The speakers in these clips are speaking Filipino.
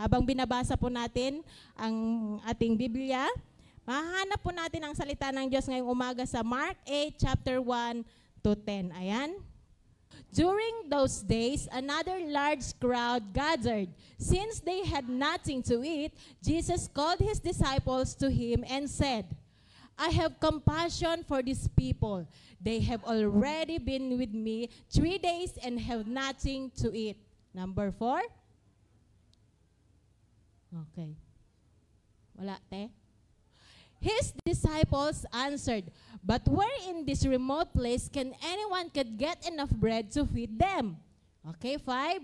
Habang binabasa po natin ang ating Biblia, mahahanap po natin ang salita ng Diyos ngayong umaga sa Mark 8, chapter 1 to 10. Ayan. During those days, another large crowd gathered. Since they had nothing to eat, Jesus called his disciples to him and said, I have compassion for these people. They have already been with me 3 days and have nothing to eat. Number 4. Okay. Wala, te? His disciples answered, but where in this remote place can anyone could get enough bread to feed them? Okay, 5.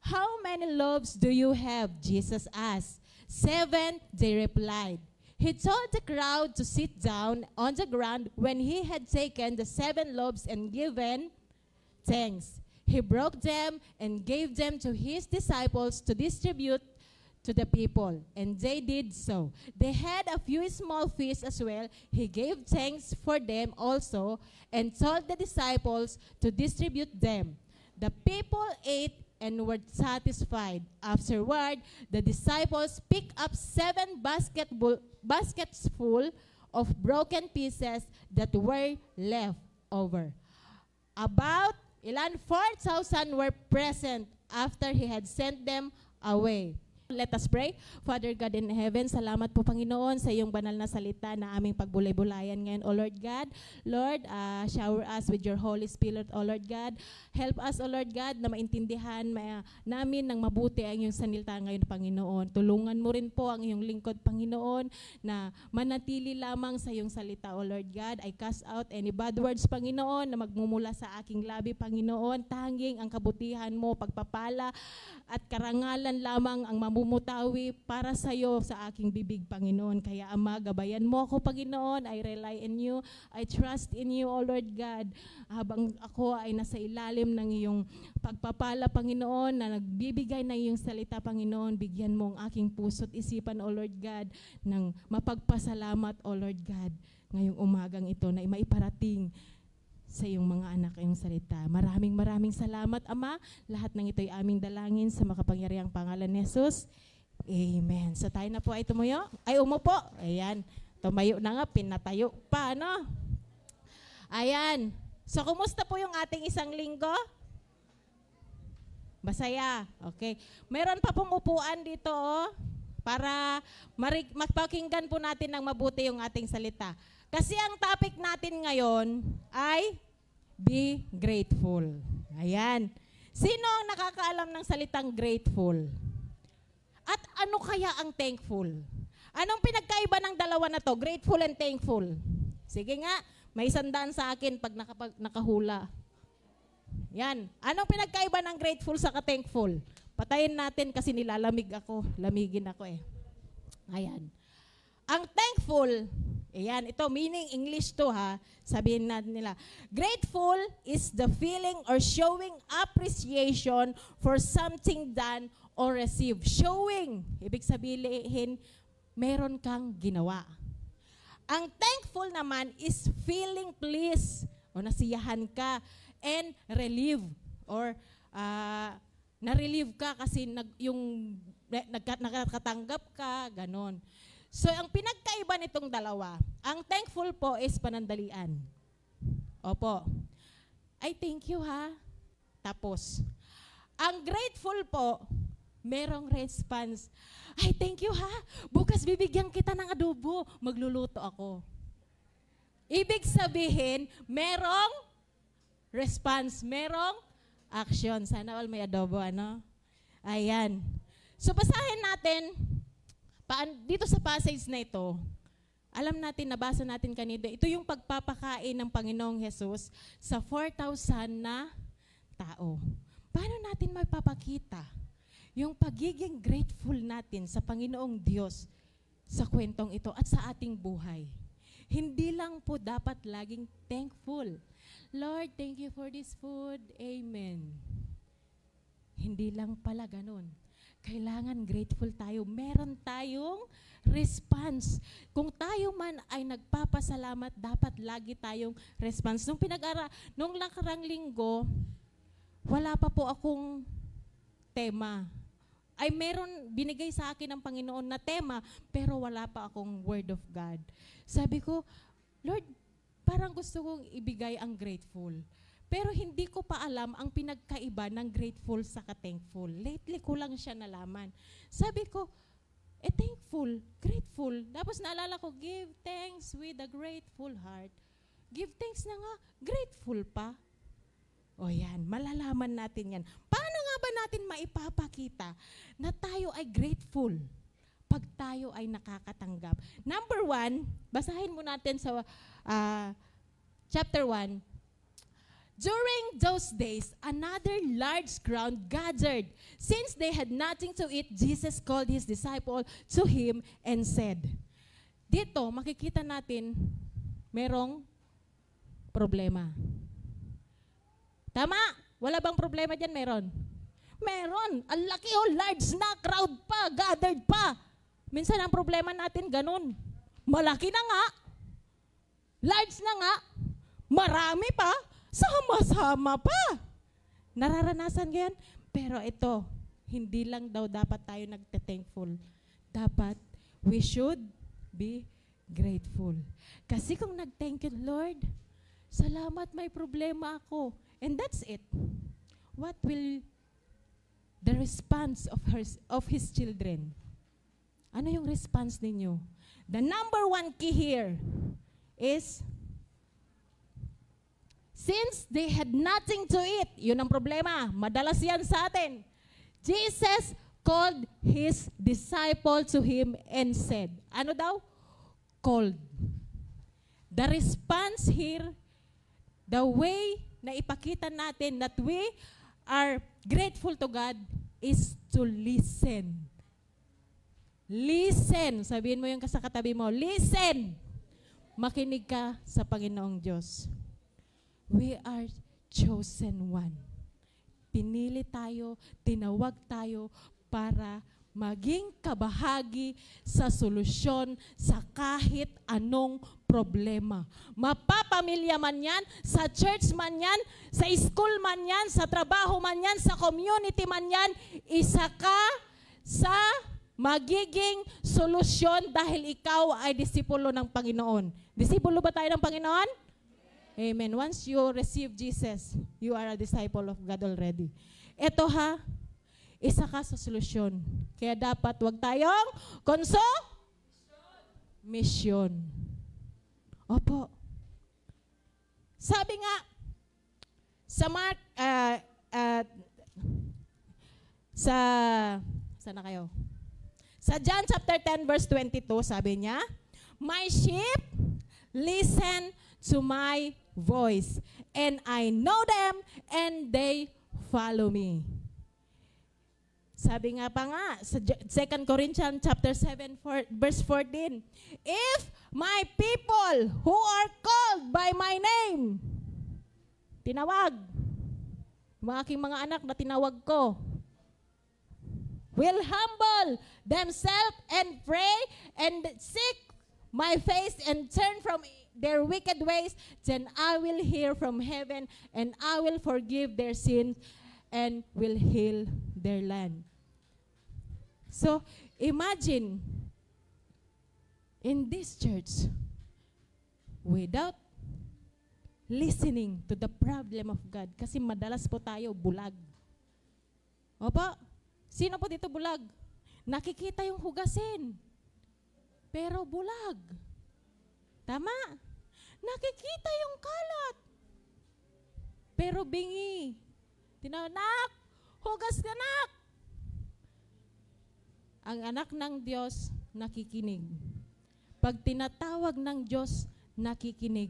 How many loaves do you have? Jesus asked. 7, they replied. He told the crowd to sit down on the ground. When he had taken the 7 loaves and given thanks, he broke them and gave them to his disciples to distribute to the people, and they did so. They had a few small fish as well. He gave thanks for them also, and told the disciples to distribute them. The people ate and were satisfied. Afterward, the disciples picked up 7 baskets full of broken pieces that were left over. About 4,000 were present after he had sent them away. Let us pray. Father God in heaven, salamat po Panginoon sa iyong banal na salita na aming pagbulay-bulayan ngayon, O Lord God. Lord, shower us with your Holy Spirit, O Lord God. Help us, O Lord God, na maintindihan namin ng mabuti ang iyong salita ngayon, Panginoon. Tulungan mo rin po ang iyong lingkod, Panginoon, na manatili lamang sa iyong salita, O Lord God. I cast out any bad words, Panginoon, na magmumula sa aking labi, Panginoon. Tanging ang kabutihan mo, pagpapala at karangalan lamang ang mamumutawi para sa iyo sa aking bibig, Panginoon. Kaya Ama, gabayan mo ako, Panginoon. I rely in you. I trust in you, O Lord God. Habang ako ay nasa ilalim ng iyong pagpapala, Panginoon, na nagbibigay ng iyong salita, Panginoon, bigyan mo ang aking puso't isipan, O Lord God, ng mapagpasalamat, O Lord God, ngayong umagang ito na maiparating sa iyong mga anak ang salita. Maraming salamat, Ama. Lahat ng ito'y aming dalangin sa makapangyarihang pangalan ni Jesus. Amen. So tayo na po ay tumuyo. Ay, umupo. Ayan. Tumayo na nga, pinatayo pa, no? Ayan. So, kumusta po yung ating isang linggo? Masaya. Okay. Meron pa pong upuan dito, oh, para magpakinggan po natin ng mabuti yung ating salita. Kasi ang topic natin ngayon ay be grateful. Ayan. Sino ang nakakaalam ng salitang grateful? At ano kaya ang thankful? Anong pinagkaiba ng dalawa na to? Grateful and thankful. Sige nga, may 100 sa akin pag nakahula. Yan. Anong pinagkaiba ng grateful sa thankful? Patayin natin kasi nilalamig ako. Lamigin ako eh. Ayan. Ang thankful, ayan, ito meaning English to ha. Sabihin natin nila, grateful is the feeling or showing appreciation for something done or received. Showing, ibig sabihin, meron kang ginawa. Ang thankful naman is feeling pleased o nasiyahan ka and relieve or na-relieve ka kasi nakakatanggap ka, ganon. So, ang pinagkaiba nitong dalawa, ang thankful po is panandalian. Opo. Ay, thank you ha. Tapos, ang grateful po, merong response. Ay, thank you ha. Bukas bibigyan kita ng adobo. Magluluto ako. Ibig sabihin, merong response, merong action. Sana all may adobo, ano? Ayan. So, basahin natin. Dito sa passage na ito, alam natin, nabasa natin kanina, ito yung pagpapakain ng Panginoong Jesus sa 4,000 na tao. Paano natin mapapakita yung pagiging grateful natin sa Panginoong Diyos sa kwentong ito at sa ating buhay? Hindi lang po dapat laging thankful. Lord, thank you for this food. Amen. Hindi lang pala ganun. Kailangan grateful tayo. Meron tayong response. Kung tayo man ay nagpapasalamat, dapat lagi tayong response. Nung nakarang linggo, wala pa po akong tema. ay meron, binigay sa akin ng Panginoon na tema, pero wala pa akong Word of God. Sabi ko, Lord, parang gusto kong ibigay ang grateful. Pero hindi ko pa alam ang pinagkaiba ng grateful sa thankful. Lately ko lang siya nalaman. Sabi ko, thankful, grateful. Tapos naalala ko, give thanks with a grateful heart. Give thanks na nga, grateful pa. O yan, malalaman natin yan. Paano nga ba natin maipapakita na tayo ay grateful pag tayo ay nakakatanggap? Number 1, basahin mo natin sa chapter 1. During those days, another large crowd gathered. Since they had nothing to eat, Jesus called his disciple to him and said, dito, makikita natin, merong problema. Tama? Wala bang problema dyan? Meron. Meron. Ang laki large na crowd pa, gathered pa. Minsan ang problema natin ganun. Malaki na nga. Large na nga. Marami pa. Sama-sama pa. Nararanasan ko yan. Pero ito, hindi lang daw dapat tayo nagte-thankful. Dapat, we should be grateful. Kasi kung nag-thank you, Lord, salamat may problema ako. And that's it. What will the response of his children? Ano yung response ninyo? The number 1 key here is, since they had nothing to eat, yun ang problema, madalas yan sa atin. Jesus called his disciple to him and said, ano daw? Called. The response here, the way na ipakita natin that we are grateful to God is to listen. Listen. Sabihin mo yung kasakatabi mo, listen. Makinig ka sa Panginoong Diyos. We are chosen one. Pinili tayo, tinawag tayo para maging kabahagi sa solusyon sa kahit anong problema. Mapapamilya man yan, sa church man yan, sa school man yan, sa trabaho man yan, sa community man yan, isa ka sa magiging solusyon dahil ikaw ay disipulo ng Panginoon. Disipulo ba tayo ng Panginoon? Amen. Once you receive Jesus, you are a disciple of God already. Ito isa ka sa solusyon. Kaya dapat wag tayong mission. Opo. Sabi nga, sa Mark, sana kayo? Sa John chapter 10 verse 22, sabi niya, my sheep listen to my voice, and I know them, and they follow me. Sabi nga pa nga, sa 2 Corinthians chapter 7, verse 14, if my people who are called by my name, tinawag, mga aking mga anak na tinawag ko, will humble themselves and pray and seek my face and turn from their wicked ways, then I will hear from heaven and I will forgive their sins and will heal their land. So, imagine, in this church, without listening to the problem of God, kasi madalas po tayo bulag. Opo? Sino po dito bulag? Nakikita yung hugasin, pero bulag. Tama? Nakikita yung kalat, pero bingi. Nak, hugas ka, nak. Ang anak ng Diyos, nakikinig. Pag tinatawag ng Diyos, nakikinig.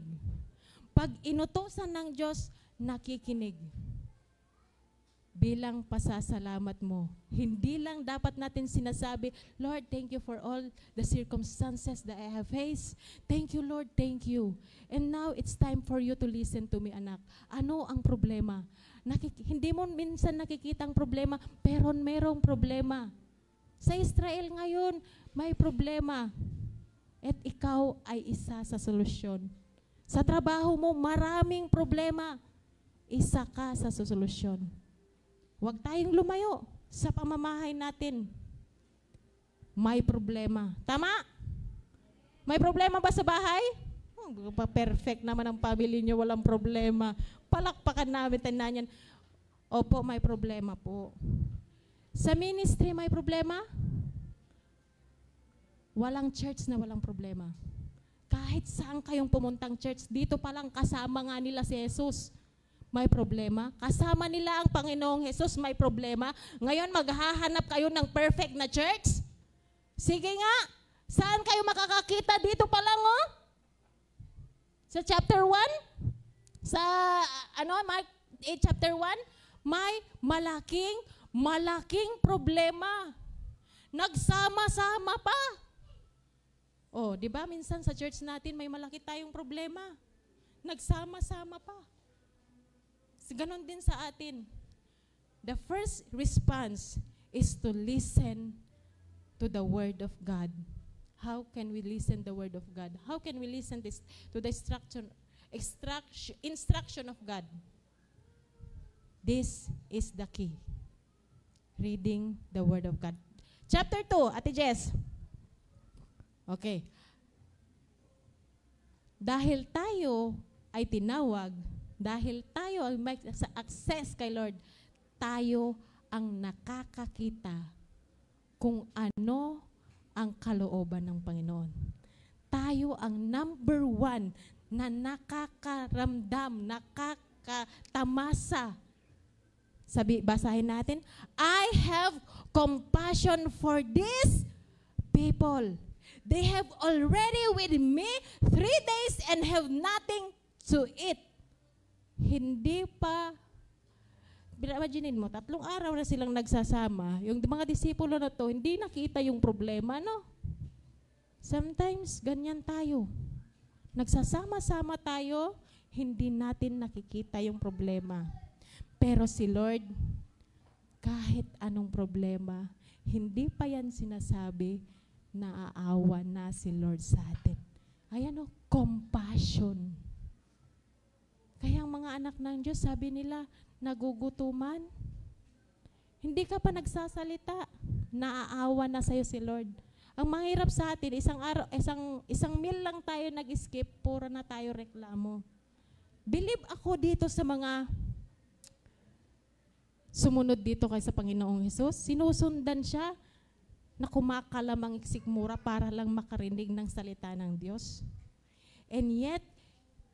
Pag inutusan ng Diyos, nakikinig. Bilang pasasalamat mo. Hindi lang dapat natin sinasabi, Lord, thank you for all the circumstances that I have faced. Thank you, Lord, thank you. And now, it's time for you to listen to me, anak. Ano ang problema? Hindi mo minsan nakikita ang problema, pero merong problema. Sa Israel ngayon, may problema. At ikaw ay isa sa solusyon. Sa trabaho mo, maraming problema. Isa ka sa solusyon. Huwag tayong lumayo sa pamamahay natin, may problema. Tama? May problema ba sa bahay? Perfect naman ang family niyo, walang problema. Palakpakan namin, tandaan yan. Opo, may problema po. Sa ministry, may problema? Walang church na walang problema. Kahit saan kayong pumuntang church, dito pa lang kasama nga nila si Jesus. May problema. Kasama nila ang Panginoong Jesus, may problema. Ngayon, maghahanap kayo ng perfect na church? Sige nga, saan kayo makakakita? Dito pa lang, oh. Sa chapter 1, sa Mark 8 chapter 1, may malaking problema. Nagsama-sama pa. Oh, 'di ba minsan sa church natin may malaki tayong problema. Nagsama-sama pa. Ganon din sa atin. The first response is to listen to the word of God. How can we listen the word of God? How can we listen to the instruction of God? This is the key. Reading the word of God. Chapter 2, Ate Jess. Okay. Dahil tayo ay tinawag, dahil tayo ay may access kay Lord, tayo ang nakakakita kung ano ang kalooban ng Panginoon. Tayo ang number 1 na nakakaramdam, nakakatamasa. Basahin natin, I have compassion for these people. They have already with me 3 days and have nothing to eat. Hindi pa, imagine mo, 3 araw na silang nagsasama. Yung mga disipulo na to, hindi nakita yung problema, no? Sometimes, ganyan tayo. Nagsasama-sama tayo, hindi natin nakikita yung problema. Pero si Lord, kahit anong problema, hindi pa yan sinasabi, naaawa na si Lord sa atin. Ayan o, compassion. Kaya ang mga anak ng Diyos, sabi nila, nagugutuman. Hindi ka pa nagsasalita, naaawa na sa'yo si Lord. Ang mahirap sa atin, isang meal lang tayo nag-skip, puro na tayo reklamo. Believe ako dito sa mga sumunod dito kay sa Panginoong Hesus. Sinusundan siya na kumakalamang iksikmura para lang makarinig ng salita ng Diyos. And yet,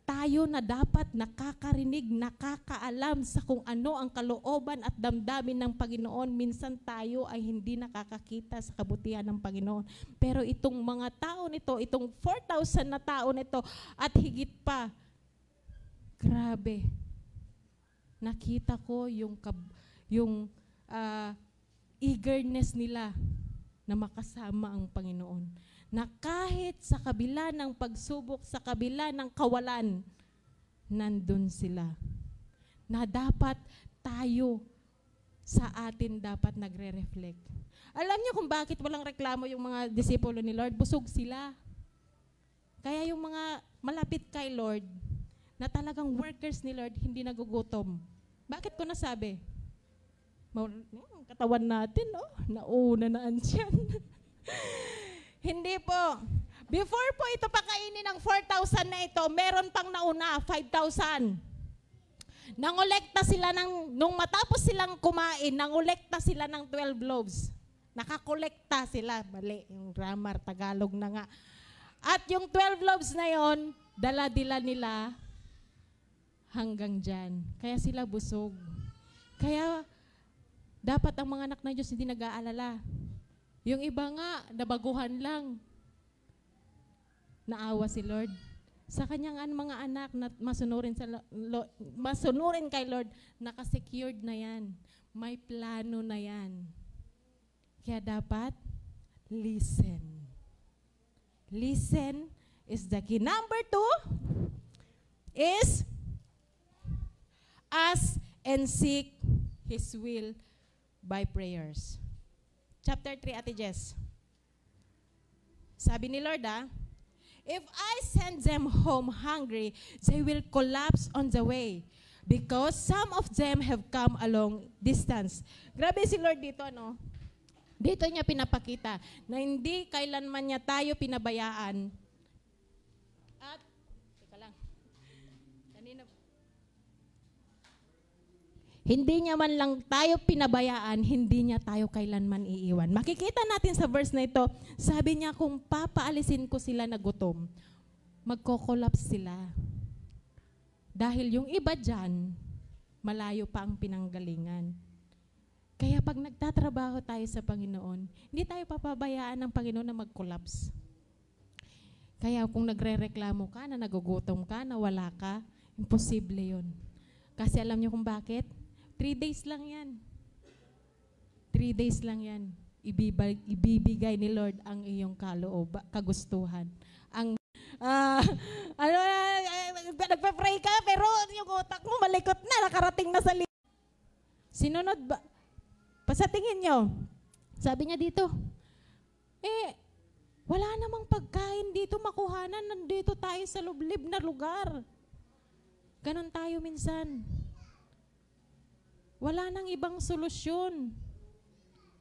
tayo na dapat nakakarinig, nakakaalam sa kung ano ang kalooban at damdamin ng Panginoon. Minsan tayo ay hindi nakakakita sa kabutihan ng Panginoon. Pero itong mga tao nito, itong 4,000 na tao nito at higit pa, grabe. Nakita ko yung eagerness nila na makasama ang Panginoon. Na kahit sa kabila ng pagsubok, sa kabila ng kawalan, nandun sila. Na dapat tayo sa atin dapat nagre-reflect. Alam niyo kung bakit walang reklamo yung mga disipulo ni Lord? Busog sila. Kaya yung mga malapit kay Lord, na talagang workers ni Lord, hindi nagugutom. Bakit ko nasabi? Katawan natin, no? Nauna na andyan. Hindi po. Before po ito pakainin ng 4,000 na ito, meron pang nauna, 5,000. Nangolekta sila nung matapos silang kumain, nangolekta sila ng 12 loaves. Nakakolekta sila. Mali, yung grammar, Tagalog na nga. At yung 12 loaves na yon, dala-dila nila hanggang dyan. Kaya sila busog. Kaya dapat ang mga anak ng Diyos hindi nag-aalala. Yung iba nga, nabaguhan lang. Naawa si Lord. Sa kanyang mga anak na masunurin kay Lord, nakasecured na yan. May plano na yan. Kaya dapat, listen. Listen is the key. Number 2 is ask and seek His will by prayers. Chapter 3, Ate Jess. Sabi ni Lord, if I send them home hungry, they will collapse on the way. because some of them have come a long distance. Grabe si Lord dito, no? Dito niya pinapakita na hindi kailanman niya tayo pinabayaan. At, teka lang, kanina, hindi niya man lang tayo pinabayaan, hindi niya tayo kailanman iiwan. Makikita natin sa verse na ito, sabi niya, kung papaalisin ko sila na gutom, magko-collapse sila. Dahil yung iba dyan, malayo pa ang pinanggalingan. Kaya pag nagtatrabaho tayo sa Panginoon, hindi tayo papabayaan ng Panginoon na mag-collapse. Kaya kung nagre-reklamo ka, na nagugutom ka, na wala ka, imposible yun. Kasi alam niyo kung bakit? 3 days lang yan. 3 days lang yan. Ibibigay ni Lord ang iyong kagustuhan. Ang nagpe-pray ka, pero yung utak mo malikot na, nakarating na sa sinunod ba? Sa tingin nyo, sabi niya dito, wala namang pagkain dito makuhanan, nandito tayo sa lublib na lugar. Ganon tayo minsan. Wala nang ibang solusyon.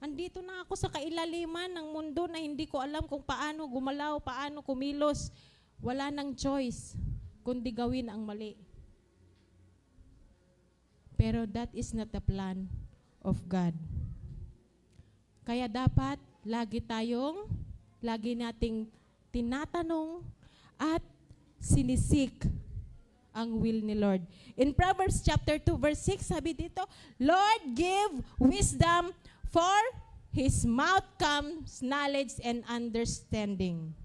Andito na ako sa kailaliman ng mundo na hindi ko alam kung paano gumalaw, paano kumilos. Wala nang choice kundi gawin ang mali. Pero that is not the plan of God. Kaya dapat lagi nating tinatanong at sinisik ang will ni Lord. In Proverbs chapter 2 verse 6, sabi dito, Lord, give wisdom, for His mouth comes knowledge and understanding.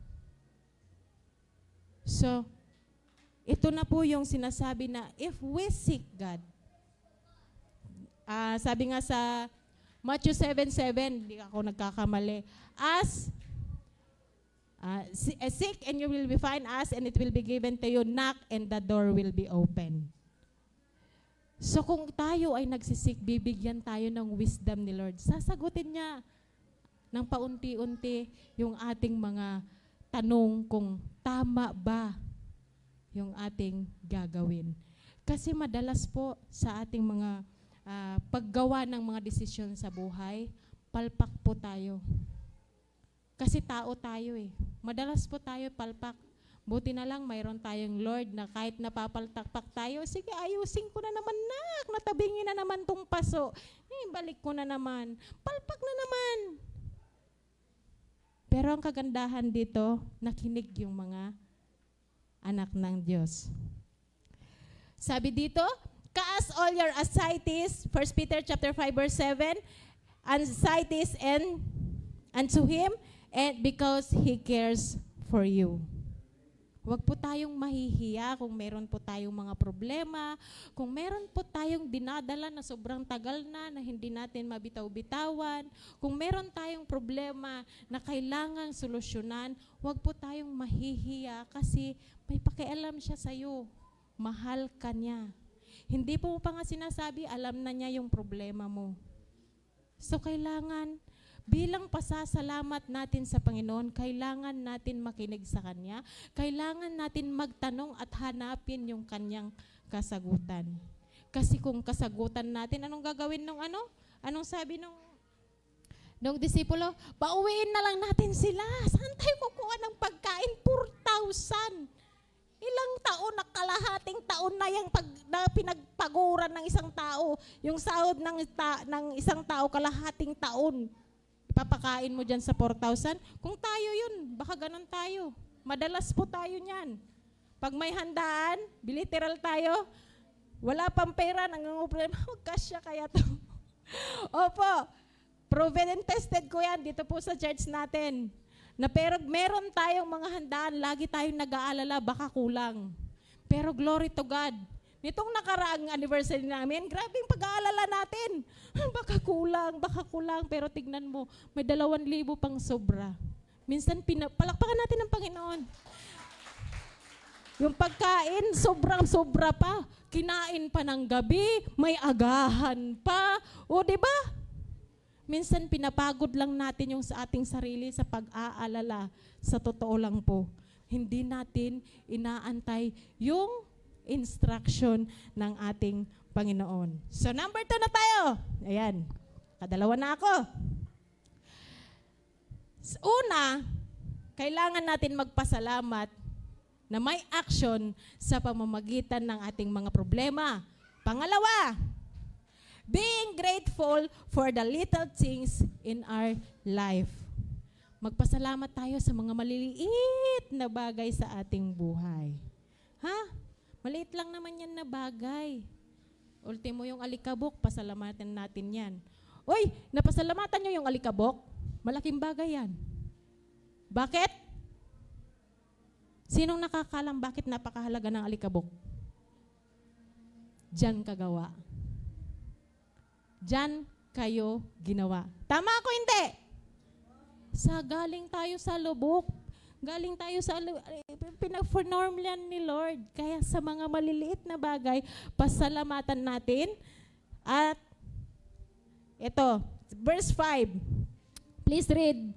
So, ito na po yung sinasabi na if we seek God, sabi nga sa Matthew 7:7, hindi ako nagkakamali, seek and you will be find, ask and it will be given to you, knock and the door will be open. So kung tayo ay nagsisik, bibigyan tayo ng wisdom ni Lord. Sasagutin niya ng paunti-unti yung ating mga tanong kung tama ba yung ating gagawin. Kasi madalas po sa ating mga paggawa ng mga desisyon sa buhay, palpak po tayo. Kasi tao tayo eh. Madalas po tayo palpak. Buti na lang mayroon tayong Lord na kahit napapaltakpak tayo, sige ayusin ko na naman natabingin na naman tong paso. Balik ko na naman. Palpak na naman. Pero ang kagandahan dito, nakinig yung mga anak ng Diyos. Sabi dito, cast all your anxieties, 1 Peter chapter 5 verse 7, anxieties and unto Him, and because He cares for you. Huwag po tayong mahihiya kung meron po tayong mga problema, kung meron po tayong dinadala na sobrang tagal na hindi natin mabitaw-bitawan, kung meron tayong problema na kailangang solusyonan, huwag po tayong mahihiya kasi may pakialam siya sa'yo. Mahal ka niya. Hindi po pa nga sinasabi, alam na niya yung problema mo. So kailangan, bilang pasasalamat natin sa Panginoon, kailangan natin makinig sa Kanya. Kailangan natin magtanong at hanapin yung Kanyang kasagutan. Kasi kung kasagutan natin, anong gagawin nung ano? Anong sabi nung disipulo? Pauwiin na lang natin sila. Saan tayo kukuha ng pagkain? 4,000. Ilang taon, kalahating taon na yung pinagpaguran ng isang tao. Yung sahod ng isang tao, kalahating taon. Papakain mo dyan sa 4,000? Kung tayo yun, baka ganun tayo. Madalas po tayo niyan. Pag may handaan, biliteral tayo, wala pang pera, nangangublema, magkasya kaya to. Opo, proven and tested ko yan dito po sa church natin. Na pero meron tayong mga handaan, lagi tayong nag-aalala, baka kulang. Pero glory to God. Nitong nakaraang anniversary namin, grabe yung pag-aalala natin. Baka kulang, pero tignan mo, may 2,000 pang sobra. Minsan, palakpakan natin ng Panginoon. Yung pagkain, sobrang-sobra pa. Kinain pa ng gabi, may agahan pa. O, di ba? Minsan, pinapagod lang natin yung sa ating sarili sa pag-aalala. Sa totoo lang po, hindi natin inaantay yung instruction ng ating Panginoon. So number 2 na tayo. Ayan, kadalawa na ako. Una, kailangan natin magpasalamat na may action sa pamamagitan ng ating mga problema. Pangalawa, being grateful for the little things in our life. Magpasalamat tayo sa mga maliliit na bagay sa ating buhay. Ha? Maliit lang naman yan na bagay. Ultimo yung alikabok, pasalamatan natin yan. Uy, napasalamatan nyo yung alikabok? Malaking bagay yan. Bakit? Sinong nakakalam bakit napakahalaga ng alikabok? Diyan kagawa. Diyan kayo ginawa. Tama ako hindi? Galing tayo sa lubok. Galing tayo sa pinag-fornorm yan ni Lord. Kaya sa mga maliliit na bagay, pasalamatan natin. At ito, verse 5. Please read,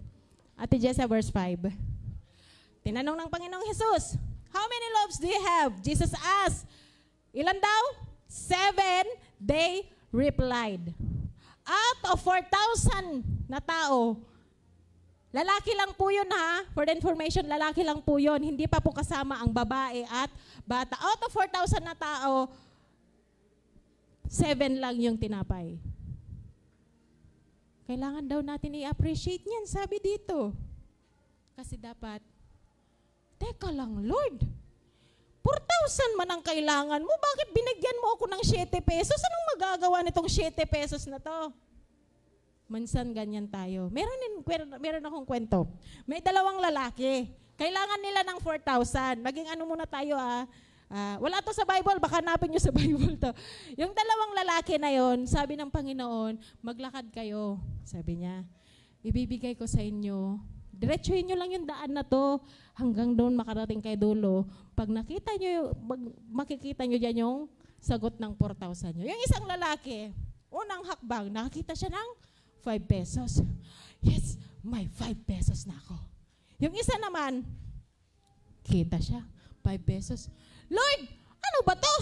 Ate Jessa, verse 5. Tinanong ng Panginoong Jesus, how many loaves do you have? Jesus asked, ilan daw? 7, they replied. Out of 4,000 na tao, lalaki lang po yun ha, for the information, lalaki lang po yun, hindi pa po kasama ang babae at bata. Out of 4,000 na tao, 7 lang yung tinapay. Kailangan daw natin i-appreciate niyan, sabi dito. Kasi dapat, teka lang, Lord, 4,000 man ang kailangan mo, bakit binigyan mo ako ng 7 pesos? Anong magagawa nitong 7 pesos na to? Mansan ganyan tayo. Meron akong kwento. May 2 lalaki. Kailangan nila ng 4,000. Maging ano muna tayo wala to sa Bible, baka hanapin nyo sa Bible to. Yung 2 lalaki na yon, sabi ng Panginoon, maglakad kayo. Sabi niya, ibibigay ko sa inyo. Diretsuhin nyo lang yung daan na to hanggang doon makarating kay dulo. Pag nakita nyo, makikita nyo dyan yung sagot ng 4,000 nyo. Yung isang lalaki, unang hakbang, nakakita siya ng 5 pesos. Yes, may 5 pesos na ako. Yung isa naman, kita siya, 5 pesos. Lord, ano ba to?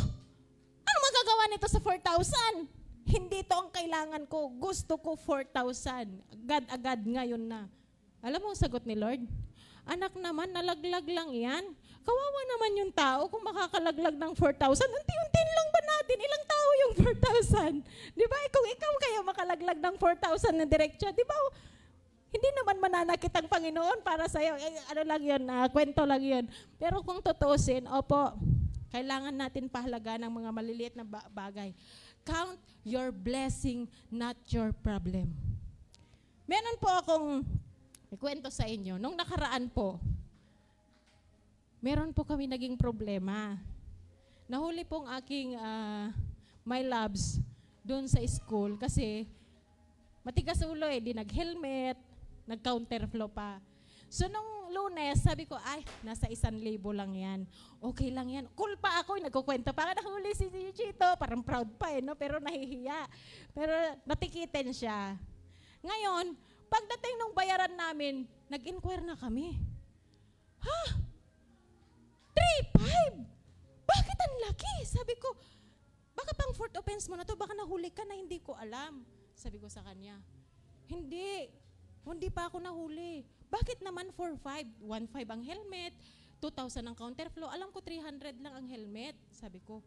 Ano magagawa nito sa 4,000? Hindi to ang kailangan ko. Gusto ko 4,000. Agad-agad ngayon na. Alam mo ang sagot ni Lord? Anak naman, nalaglag lang yan. Kawawa naman yung tao kung makakalaglag ng 4,000. Unti-unti lang ba natin? Ilang tao yung 4,000? Di ba? Kung ikaw kayo makalaglag ng 4,000 na diretsyo, di ba? Hindi naman mananakit ang Panginoon para sa'yo. Ano lang yun, kwento lang yun. Pero kung tutusin, opo, kailangan natin pahalaga ng mga maliliit na bagay. Count your blessing, not your problem. Meron po akong ikwento sa inyo. Nung nakaraan po, meron po kami naging problema. Nahuli pong aking my loves doon sa school kasi matigas ulo di nag-helmet, nag-counterflow pa. So nung Lunes, sabi ko, ay, nasa 1,000 lang yan. Okay lang yan. Cool pa ako, nagkukwento pa. Nahuli si Chito, parang proud pa no? Pero nahihiya. Pero natikitin siya. Ngayon, pagdating nung bayaran namin, nag-inquire na kami. Ha? 3,500? Bakit ang laki? Sabi ko, baka pang fourth offense mo na to, baka nahuli ka na hindi ko alam. Sabi ko sa kanya, hindi pa ako nahuli. Bakit naman 4,500? 1,500 ang helmet, 2,000 ang counterflow. Alam ko 300 lang ang helmet. Sabi ko,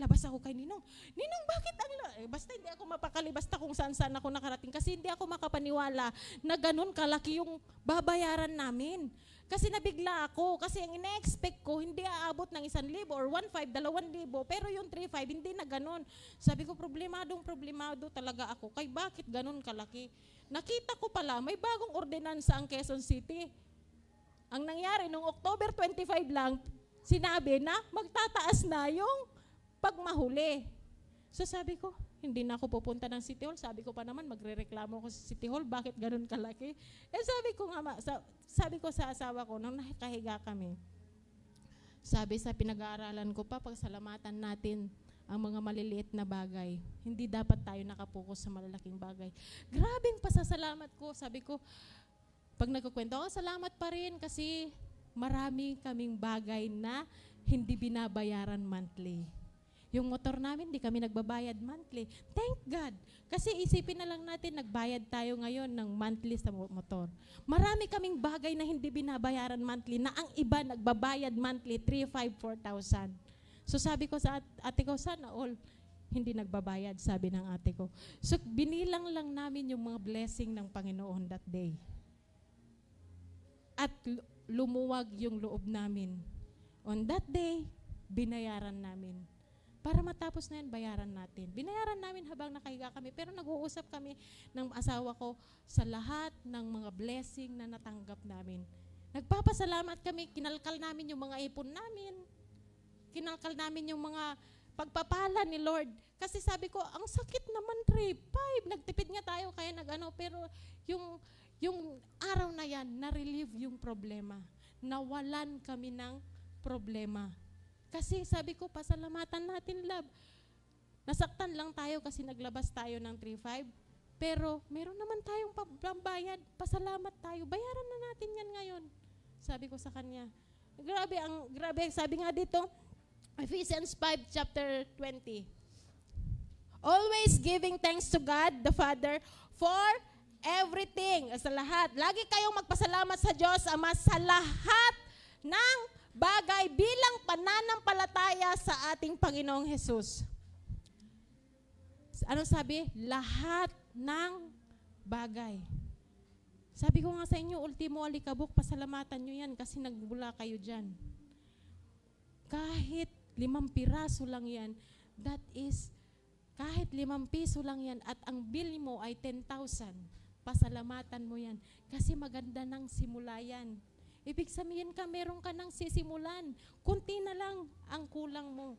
labas ako kay Ninong. Ninong, bakit basta hindi ako mapakali, basta kung saan ako nakarating. Kasi hindi ako makapaniwala na ganun kalaki yung babayaran namin. Kasi nabigla ako. Kasi ang ina-expect ko, hindi aabot ng 1,000 or 1,500, 2,000. Pero yung 3,500, hindi na ganun. Sabi ko, problemado talaga ako. Kay bakit ganun kalaki? Nakita ko pala, may bagong ordinansa ang Quezon City. Ang nangyari, nung October 25 lang, sinabi na magtataas na yung pagmahuli. So sabi ko, hindi na ako pupunta ng City Hall. Sabi ko pa naman, magre-reklamo ko sa City Hall, bakit ganun kalaki? Sabi ko sa asawa ko, nung nakahiga kami, sabi sa pinag-aaralan ko pa, pagsalamatan natin ang mga maliliit na bagay. Hindi dapat tayo nakapokus sa malalaking bagay. Grabing pasasalamat ko. Sabi ko, pag nagkukwento ako, salamat pa rin kasi marami kaming bagay na hindi binabayaran monthly. Yung motor namin, hindi kami nagbabayad monthly. Thank God. Kasi isipin na lang natin, nagbayad tayo ngayon ng monthly sa motor. Marami kaming bagay na hindi binabayaran monthly, na ang iba nagbabayad monthly, 3,500, 4,000. So sabi ko sa ate ko, sana all hindi nagbabayad, sabi ng ate ko. So binilang lang namin yung mga blessing ng Panginoon that day. At lumuwag yung loob namin. On that day, binayaran namin. Para matapos na yan, bayaran natin. Binayaran namin habang nakahiga kami, pero nag-uusap kami ng asawa ko sa lahat ng mga blessing na natanggap namin. Nagpapasalamat kami, kinalkal namin yung mga ipon namin, kinalkal namin yung mga pagpapala ni Lord. Kasi sabi ko, ang sakit naman 3,500, nagtipid nga tayo, kaya pero yung araw na yan, na-relieve yung problema. Nawalan kami ng problema. Kasi sabi ko, pasalamatan natin, love. Nasaktan lang tayo kasi naglabas tayo ng 3,500. Pero meron naman tayong pambayad. Pasalamat tayo. Bayaran na natin yan ngayon. Sabi ko sa kanya. Grabe. Sabi nga dito, Ephesians 5, chapter 20. Always giving thanks to God, the Father, for everything. Sa lahat. Lagi kayong magpasalamat sa Diyos, Ama, sa lahat ng bagay bilang pananampalataya sa ating Panginoong Jesus. Ano sabi? Lahat ng bagay. Sabi ko nga sa inyo, ultimo alikabok, pasalamatan nyo yan kasi nagbula kayo dyan. Kahit 5 piraso lang yan, that is, kahit 5 piso lang yan at ang bill mo ay 10,000, pasalamatan mo yan kasi maganda ng simula yan. Ibig sabihin ka, meron ka nang sisimulan. Kunti na lang ang kulang mo.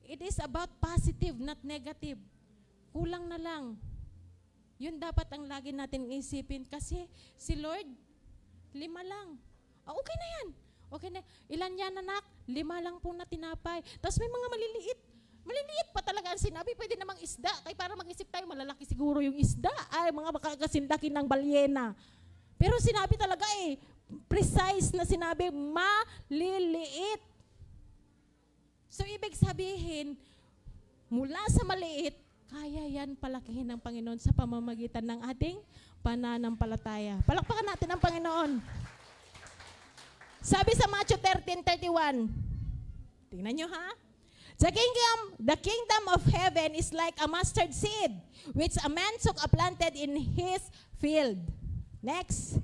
It is about positive, not negative. Kulang na lang. Yun dapat ang lagi natin isipin. Kasi si Lord, 5 lang. Okay na yan. Okay na. Ilan yan, anak? 5 lang po na tinapay. Tapos may mga maliliit. Maliliit pa talaga ang sinabi. Pwede namang isda. Kaya para mag-isip tayo, malalaki siguro yung isda. Ay, mga makakasindakin ng balyena. Pero sinabi talaga precise na sinabi, maliliit. So, ibig sabihin, mula sa maliit, kaya yan palakihin ng Panginoon sa pamamagitan ng ating pananampalataya. Palakpakan natin ang Panginoon. Sabi sa Matthew 13:31, tingnan nyo ha? The kingdom of heaven is like a mustard seed, which a man took and planted in his field. Next.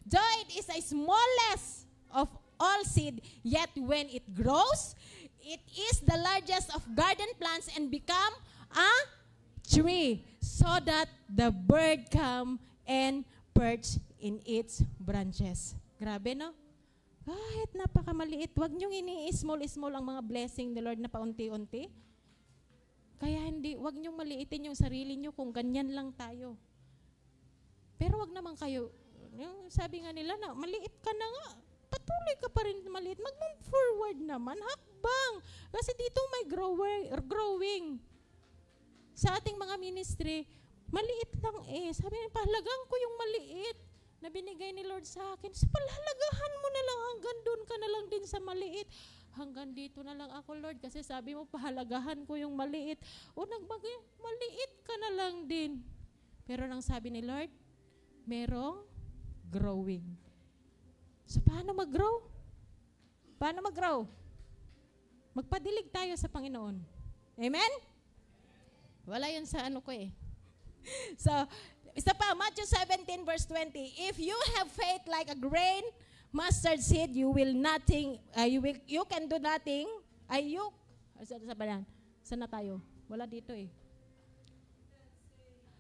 Though it is the smallest of all seed, yet when it grows, it is the largest of garden plants and become a tree, so that the bird come and perch in its branches. Grabe, no? Kahit napakamaliit, huwag niyong ini-small ang mga blessing ni Lord na paunti-unti. Kaya huwag niyong maliitin yung sarili niyo kung ganyan lang tayo. Pero wag naman kayo, yung sabi nga nila na, maliit ka na nga, patuloy ka pa rin maliit, mag-move forward naman, hakbang. Kasi dito may growing. Sa ating mga ministry, maliit lang Sabi niya, pahalagaan ko yung maliit na binigay ni Lord sa akin. So, pahalagahan mo na lang, hanggang doon ka na lang din sa maliit. Hanggang dito na lang ako, Lord, kasi sabi mo, pahalagahan ko yung maliit. O maliit ka na lang din. Pero nang sabi ni Lord, merong growing. So, paano mag-grow? Paano mag-grow? Magpadilig tayo sa Panginoon. Amen? Wala yun sa ko So, isa pa, Matthew 17 verse 20. If you have faith like a grain mustard seed, you can do nothing. Saan na tayo? Wala dito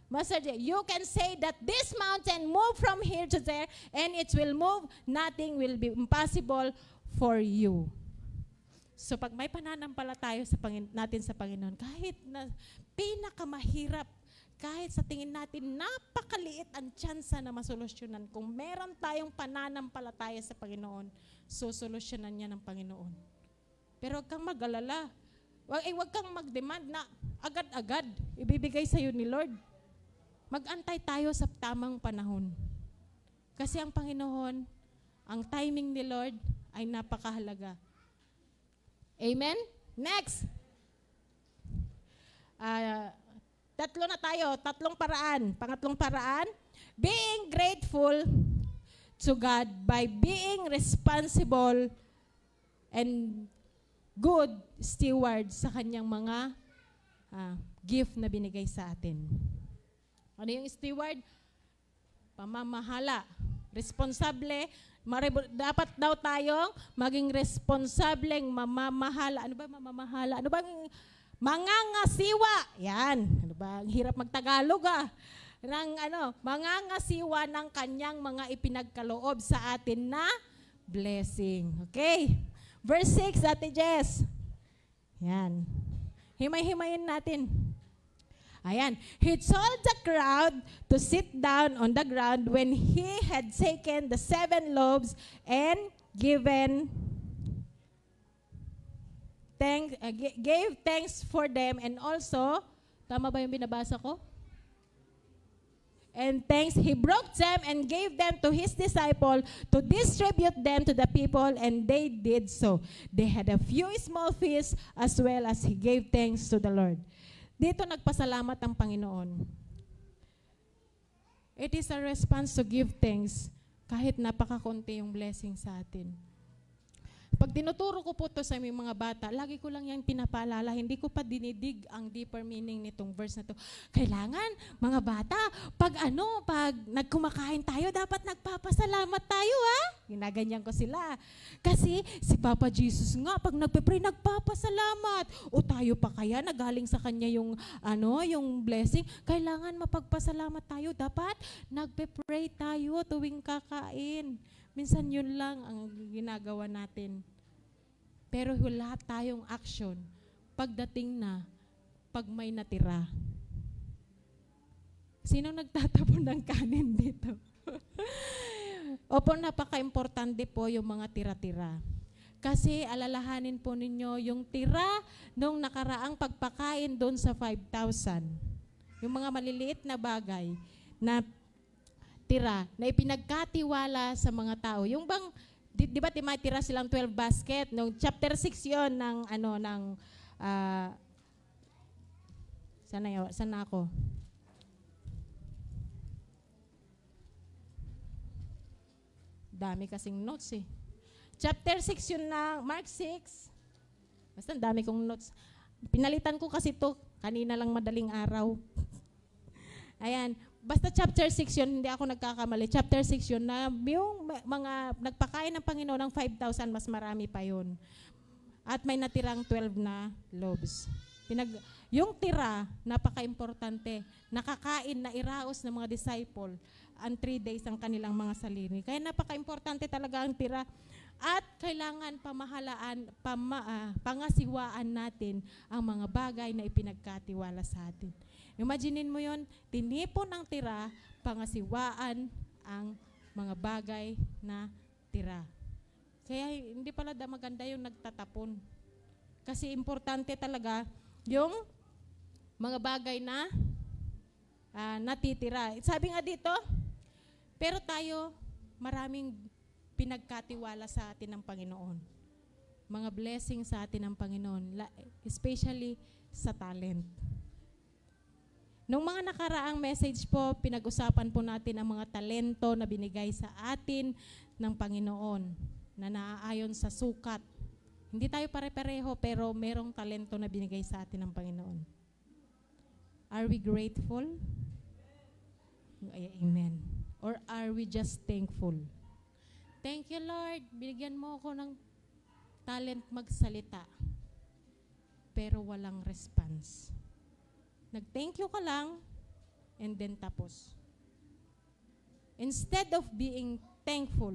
Mustard seed. You can say that this mountain move from here to there and it will move. Nothing will be impossible for you. So pag may pananampalataya natin sa Panginoon, kahit na pinakamahirap, kahit sa tingin natin napakaliit ang tsansa na masolusyonan, kung meron tayong pananampalataya sa Panginoon, sosolusyonan niya ng Panginoon. Pero huwag kang mag-alala. Huwag kang mag-demand na agad-agad ibibigay sa'yo ni Lord. Mag-antay tayo sa tamang panahon. Kasi ang Panginoon, ang timing ni Lord ay napakahalaga. Amen? Next. Tatlo na tayo. Pangatlong paraan. Being grateful to God by being responsible and good steward sa kanyang mga gift na binigay sa atin. Ano yung steward? Pamamahala. Responsable. Dapat daw tayong maging responsableng mamamahala. Ano ba mamamahala? Ano bang mangangasiwa? Yan. Ano ba? Ang hirap magtagalog mangangasiwa ng kanyang mga ipinagkaloob sa atin na blessing. Okay? Verse 6, Ate Jess. Yan. Himay-himayin natin. Ayan. He told the crowd to sit down on the ground when he had taken the 7 loaves and gave thanks for them, and also, tama ba yung binabasa ko? And thanks, he broke them and gave them to his disciple to distribute them to the people, and they did so. They had a few small fish as well as he gave thanks to the Lord. Dito nagpasalamat ang Panginoon. It is a response to give thanks kahit napakakunti yung blessing sa atin. Pag tinuturo ko po ito sa aming mga bata, lagi ko lang yung pinapaalala, hindi ko pa dinidig ang deeper meaning nitong verse na to. Kailangan, mga bata, pag nagkumakain tayo, dapat nagpapasalamat tayo, Ginaganyan ko sila. Kasi si Papa Jesus nga, pag nagpe-pray, nagpapasalamat. O tayo pa kaya, nagaling sa Kanya yung blessing. Kailangan mapagpasalamat tayo. Dapat nagpe-pray tayo tuwing kakain. Minsan yun lang ang ginagawa natin. Pero wala tayong action pagdating na pag may natira. Sino nagtatapon ng kanin dito? Opo, napaka-importante po yung mga tira-tira. Kasi alalahanin po ninyo yung tira nung nakaraang pagpakain doon sa 5,000. Yung mga maliliit na bagay na tira, na ipinagkatiwala sa mga tao. Yung bang, di ba tira silang 12 basket? No, chapter 6 yon ng, sana ako? Dami kasing notes Chapter 6 yun na, Mark 6. Basta dami kong notes. Pinalitan ko kasi to kanina lang madaling araw. Ayan. Basta chapter 6 yun, hindi ako nagkakamali. Chapter 6 yun na yung mga nagpakain ng Panginoon ng 5,000, mas marami pa yun. At may natirang 12 na loaves. Yung tira, napaka-importante. Nakakain na iraos ng mga disciple ang 3 days ang kanilang mga salini. Kaya napaka-importante talaga ang tira. At kailangan pangasiwaan natin ang mga bagay na ipinagkatiwala sa atin. Imaginin mo yon, tinipon ang tira, pangasiwaan ang mga bagay na tira. Kaya hindi pala maganda yung nagtatapon. Kasi importante talaga yung mga bagay na natitira. Sabi nga dito, pero tayo maraming pinagkatiwala sa atin ng Panginoon. Mga blessing sa atin ng Panginoon, especially sa talent. Nung mga nakaraang message po, pinag-usapan po natin ang mga talento na binigay sa atin ng Panginoon na naaayon sa sukat. Hindi tayo pare-pareho pero merong talento na binigay sa atin ng Panginoon. Are we grateful? Amen. Or are we just thankful? Thank you, Lord. Binigyan mo ako ng talent magsalita. Pero walang response. Nag-thank you ka lang, and then tapos. Instead of being thankful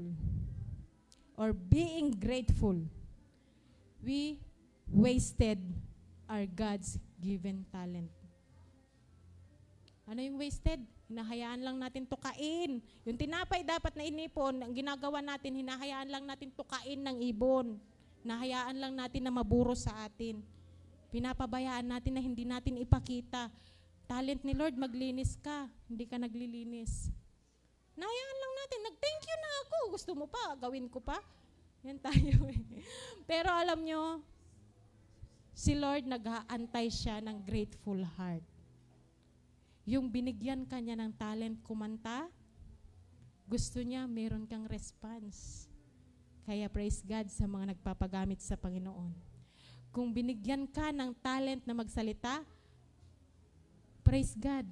or being grateful, we wasted our God's given talent. Ano yung wasted? Hinahayaan lang natin tukain. Yung tinapay dapat na inipon, ang ginagawa natin, hinahayaan lang natin tukain ng ibon. Hinahayaan lang natin na maburo sa atin. Pinapabayaan natin na hindi natin ipakita. Talent ni Lord, maglinis ka. Hindi ka naglilinis. Nahayaan lang natin. Nag-thank you na ako. Gusto mo pa, gawin ko pa. Yan tayo eh. Pero alam nyo, si Lord nag-aantay siya ng grateful heart. Yung binigyan ka niya ng talent kumanta, gusto niya meron kang response. Kaya praise God sa mga nagpapagamit sa Panginoon. Kung binigyan ka ng talent na magsalita, praise God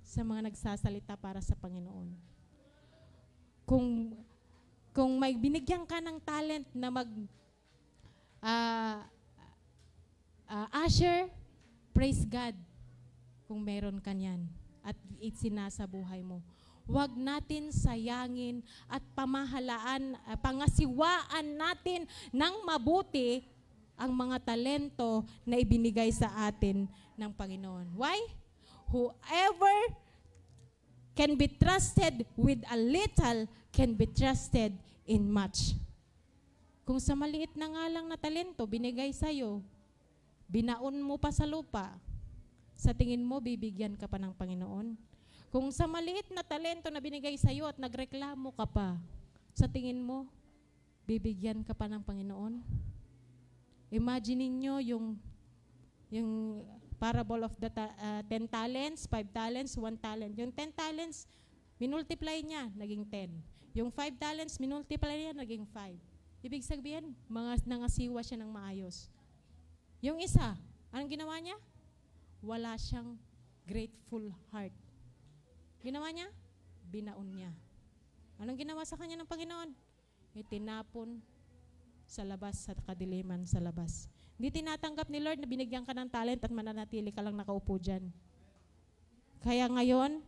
sa mga nagsasalita para sa Panginoon. Kung may binigyan ka ng talent na usher, praise God kung meron ka niyan at isinasa buhay mo. Huwag natin sayangin at pangasiwaan natin ng mabuti ang mga talento na ibinigay sa atin ng Panginoon. Why? Whoever can be trusted with a little can be trusted in much. Kung sa maliit na nga lang na talento binigay sa'yo, binaon mo pa sa lupa, sa tingin mo bibigyan ka pa ng Panginoon? Kung sa maliit na talento na binigay sa'yo at nagreklamo ka pa, sa tingin mo, bibigyan ka pa ng Panginoon? Imagine niyo yung parable of the 10 talents, 5 talents, 1 talent. Yung 10 talents, minultiply niya, naging 10. Yung 5 talents, minultiply niya, naging 5. Ibig sabihin, nangasiwa siya ng maayos. Yung isa, anong ginawa niya? Wala siyang grateful heart. Ginawa niya? Binaon niya. Anong ginawa sa kanya ng Panginoon? Itinapon sa labas, sa kadiliman sa labas. Hindi tinatanggap ni Lord na binigyan ka ng talent at mananatili ka lang nakaupo dyan. Kaya ngayon,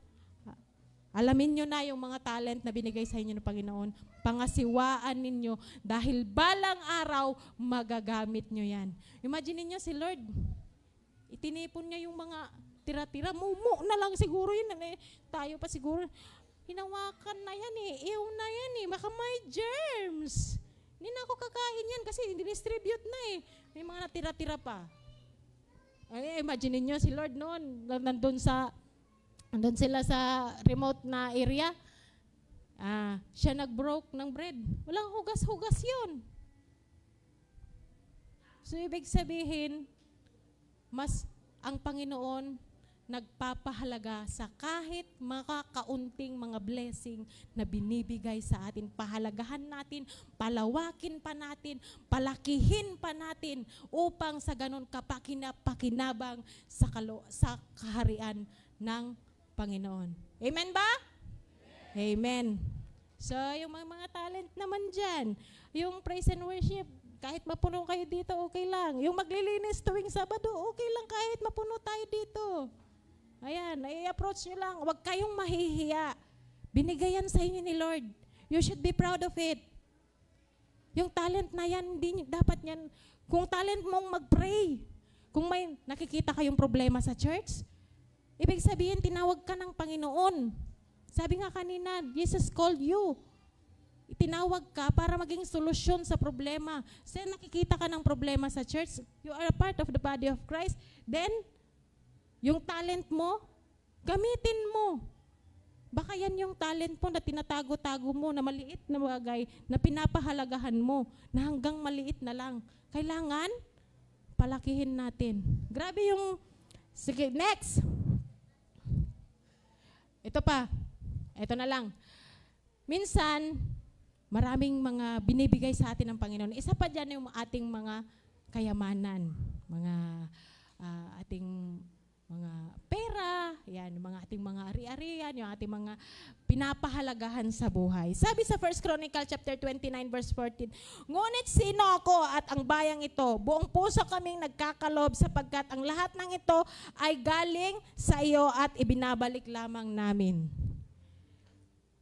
alamin nyo na yung mga talent na binigay sa inyo ng Panginoon. Pangasiwaan ninyo dahil balang araw magagamit nyo yan. Imagine niyo si Lord, itinipon niya yung mga tira-tira, mumu na lang siguro yun. Tayo pa siguro, hinawakan na yan ew na yan baka may germs. Hindi na ako kakain yan kasi distribute na May mga natira-tira pa. Imagine niyo si Lord noon, nandun sila sa remote na area. Siya nag-broke ng bread. Walang hugas-hugas yun. So, ibig sabihin, ang Panginoon nagpapahalaga sa kahit makakaunting mga blessing na binibigay sa atin. Pahalagahan natin, palawakin pa natin, palakihin pa natin upang sa ganun kapakinabang sa kaharian ng Panginoon. Amen ba? Amen. So, yung mga talent naman dyan, yung praise and worship, kahit mapuno kayo dito, okay lang. Yung maglilinis tuwing Sabado, okay lang kahit mapuno tayo dito. Ayan, i-approach nyo lang. Huwag kayong mahihiya. Binigayan sa inyo ni Lord. You should be proud of it. Yung talent na yan, hindi dapat yan. Kung talent mong mag-pray, kung may nakikita kayong problema sa church, ibig sabihin, tinawag ka ng Panginoon. Sabi nga kanina, Jesus called you. Itinawag ka para maging solusyon sa problema. So, nakikita ka ng problema sa church, you are a part of the body of Christ, then, yung talent mo, gamitin mo. Baka yan yung talent mo na tinatago-tago mo, na maliit na bagay, na pinapahalagahan mo, na hanggang maliit na lang. Kailangan, palakihin natin. Grabe yung, sige, next. Ito pa, ito na lang. Minsan, maraming mga binibigay sa atin ng Panginoon. Isa pa dyan yung ating mga kayamanan, ating mga pera, yan, ating mga ari-arian, yung ating mga pinapahalagahan sa buhay. Sabi sa 1 Chronicle chapter 29 verse 14, ngunit sino ako at ang bayang ito? Buong puso kaming nagkakalob sapagkat ang lahat ng ito ay galing sa iyo at ibinabalik lamang namin.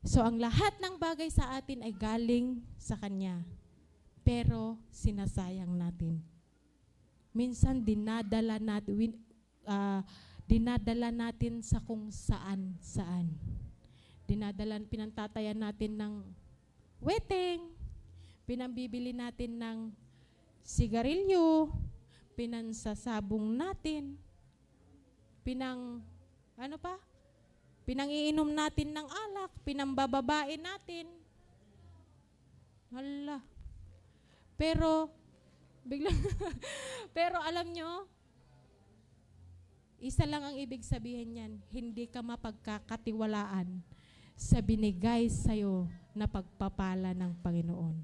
So ang lahat ng bagay sa atin ay galing sa Kanya. Pero sinasayang natin. Minsan dinadala natin sa kung saan. Pinantatayan natin ng wedding, pinambibili natin ng sigarilyo, pinansasabong natin, pinangiinom natin ng alak, pinambababae natin. Hala. Pero, biglang, pero alam nyo, isa lang ang ibig sabihin niyan, hindi ka mapagkakatiwalaan sa binigay sa'yo na pagpapala ng Panginoon.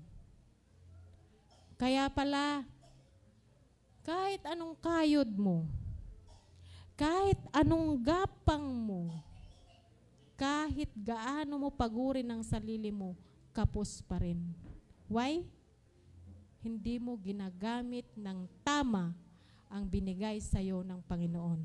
Kaya pala, kahit anong kayod mo, kahit anong gapang mo, kahit gaano mo pagurin ang sarili mo, kapos pa rin. Why? Hindi mo ginagamit ng tama ang binigay sa'yo ng Panginoon.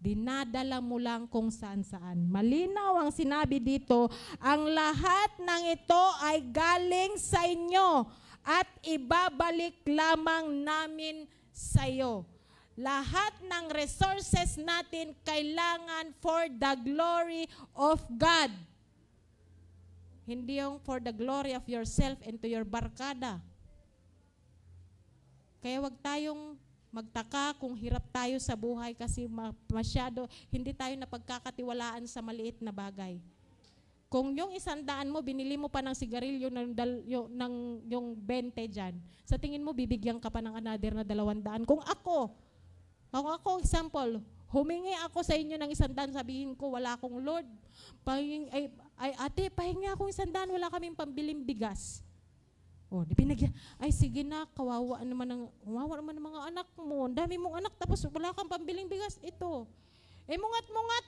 Dinadala mo lang kung saan-saan. Malinaw ang sinabi dito, ang lahat ng ito ay galing sa inyo at ibabalik lamang namin sa iyo. Lahat ng resources natin kailangan for the glory of God. Hindi yung for the glory of yourself and to your barkada. Kaya wag tayong magtaka kung hirap tayo sa buhay kasi masyado, hindi tayo napagkakatiwalaan sa maliit na bagay. Kung yung 100 mo, binili mo pa ng sigarilyo yung 20 dyan, sa tingin mo, bibigyan ka pa ng another na 200. Kung ako, example, humingi ako sa inyo ng 100, sabihin ko, wala akong Lord. Ate, pahingi akong 100, wala kaming pambiling bigas. O, di pinagyan, ay sige na, kawawa naman ng mga anak mo. Dami mong anak, tapos wala kang pambiling bigas. Ito. Mungat-mungat.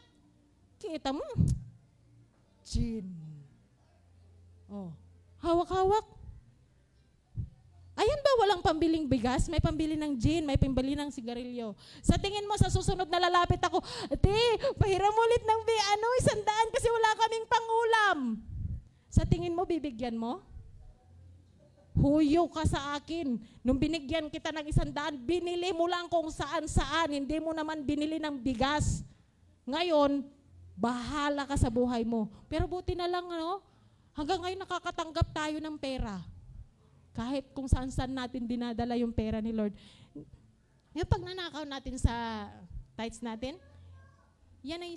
Kita mo. Gin. Oh, hawak-hawak. Ayan ba walang pambiling bigas? May pambili ng gin, may pambili ng sigarilyo. Sa tingin mo, sa susunod na lalapit ako, ate, pahiram ulit ng 100 kasi wala kaming pangulam. Sa tingin mo, bibigyan mo? Huyo ka sa akin. Nung binigyan kita ng 100, binili mo lang kung saan-saan. Hindi mo naman binili ng bigas. Ngayon, bahala ka sa buhay mo. Pero buti na lang, hanggang ngayon nakakatanggap tayo ng pera. Kahit kung saan-saan natin dinadala yung pera ni Lord. Yung pag nanakaw natin sa tithes natin, yan ay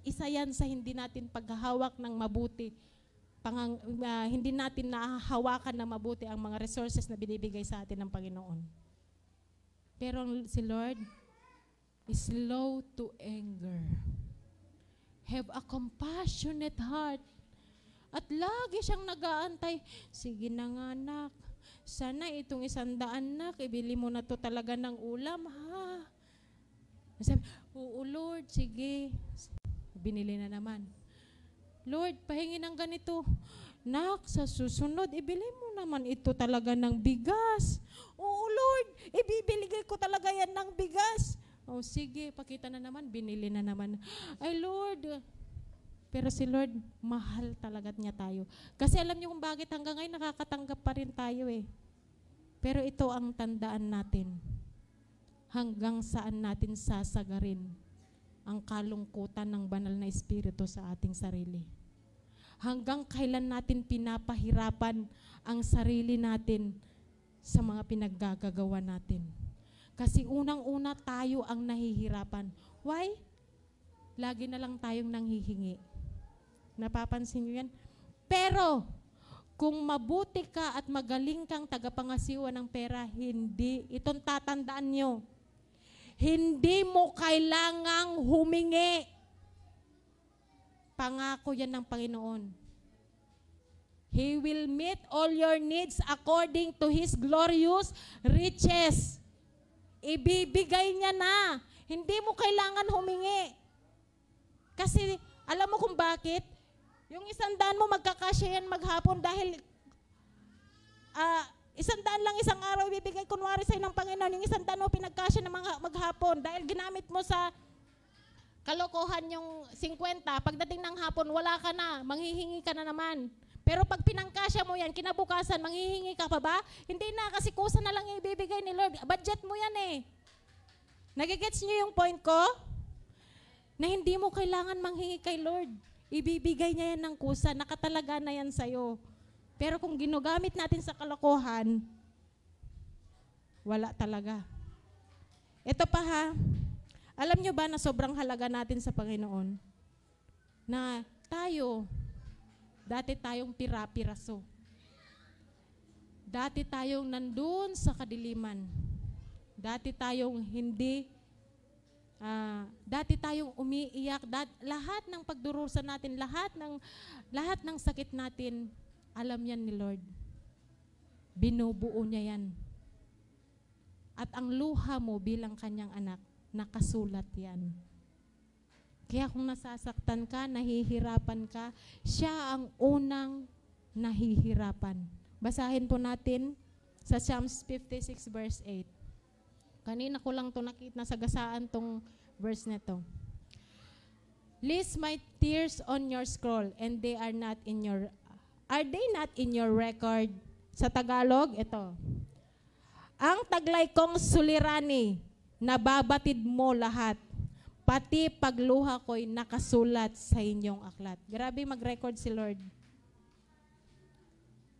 isa yan sa hindi natin paghahawak ng mabuti. Hindi natin nahahawakan ng mabuti ang mga resources na binibigay sa atin ng Panginoon. Pero si Lord is slow to anger. Have a compassionate heart. At lagi siyang nag-aantay. Sige na nga, anak. Sana itong 100, anak, ibili mo na to talaga ng ulam, ha? Sabi, oo, Lord, sige. Binili na naman. Lord, pahingi ng ganito. Nak, sa susunod, ibili mo naman ito talaga ng bigas. Oo, Lord, ibibigay ko talaga yan ng bigas. Oh, sige, pakita na naman, binili na naman. Ay, Lord. Pero si Lord, mahal talaga niya tayo. Kasi alam niyo kung bakit hanggang ngayon nakakatanggap pa rin tayo eh. Pero ito ang tandaan natin. Hanggang saan natin sasagarin ang kalungkutan ng banal na espiritu sa ating sarili. Hanggang kailan natin pinapahirapan ang sarili natin sa mga pinaggagawa natin. Kasi unang-una tayo ang nahihirapan. Why? Lagi na lang tayong nanghihingi. Napapansin niyo yan? Pero, kung mabuti ka at magaling kang tagapangasiwa ng pera, hindi. Itong tatandaan nyo. Hindi mo kailangang humingi. Pangako yan ng Panginoon. He will meet all your needs according to His glorious riches. Ibibigay niya na. Hindi mo kailangan humingi. Kasi, alam mo kung bakit? Yung 100 mo magkakasya yan maghapon dahil 100 lang isang araw ibibigay kunwari sa'yo ng Panginoon. Yung 100 mo pinagkasya na maghapon dahil ginamit mo sa kalokohan yung 50. Pagdating ng hapon, wala ka na. Manghihingi ka na naman. Pero pag pinangkasya mo yan, kinabukasan, manghihingi ka pa ba? Hindi na, kasi kusa na lang ibibigay ni Lord. Budget mo yan eh. Nagigets niyo yung point ko? Na hindi mo kailangan manghingi kay Lord. Ibibigay niya yan ng kusa. Nakatalaga na yan sa'yo. Pero kung ginagamit natin sa kalokohan, wala talaga. Ito pa ha. Alam nyo ba na sobrang halaga natin sa Panginoon? Na tayo, dati tayong pira-piraso. Dati tayong nandun sa kadiliman. Dati tayong dati tayong umiiyak. Lahat ng pagdurusa natin, lahat ng sakit natin, alam yan ni Lord. Binubuo niya yan. At ang luha mo bilang kanyang anak, nakasulat yan. Kaya kung nasasaktan ka, nahihirapan ka, siya ang unang nahihirapan. Basahin po natin sa Psalms 56 verse 8. Kanina ko lang ito nakita, nasagasaan tong verse na to. List my tears on your scroll and are they not in your record? Sa Tagalog, ito. Ang taglay kong sulirani, nababatid mo lahat. Pati pagluha ko'y nakasulat sa inyong aklat. Grabe mag-record si Lord.